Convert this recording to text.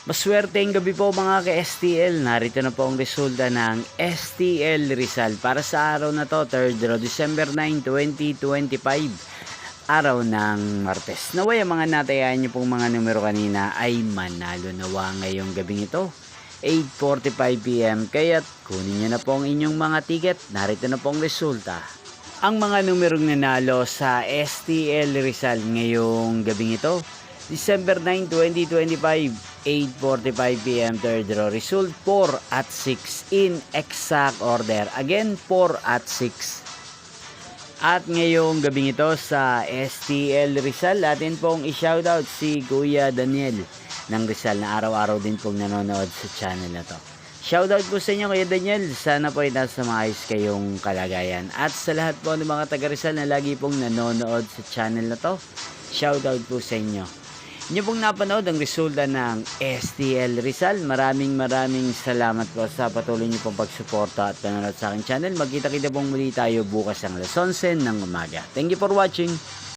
Maswerteng gabi po mga ka-STL. Narito na po ang resulta ng STL Rizal para sa araw na to, 3rd December 9, 2025. Araw ng Martes. Naway ang mga natayaan niyo pong mga numero kanina ay manalo nawa ngayong gabing ito. 8:45 PM. Kaya't kunin niyo na po ang inyong mga ticket. Narito na po ang resulta. Ang mga numerong nanalo sa STL Rizal ngayong gabing ito, December 9, 2025, 8:45 PM, third row. Result 4 at 6 in exact order. Again, 4 at 6. At ngayong gabing ito sa STL Rizal, atin pong i-shoutout si Kuya Daniel ng Rizal na araw-araw din pong nanonood sa channel na to. Shoutout po sa inyo Kuya Daniel, sana po ay nasa maayos kayong kalagayan. At sa lahat po ng mga taga Rizal na lagi pong nanonood sa channel na to, shoutout po sa inyo. Inyo pong napanood ang resulta ng STL Rizal. Maraming salamat po sa patuloy niyo pong pagsuporta at panonood sa aking channel. Magkita-kita pong muli tayo bukas ang alas 11 ng umaga. Thank you for watching.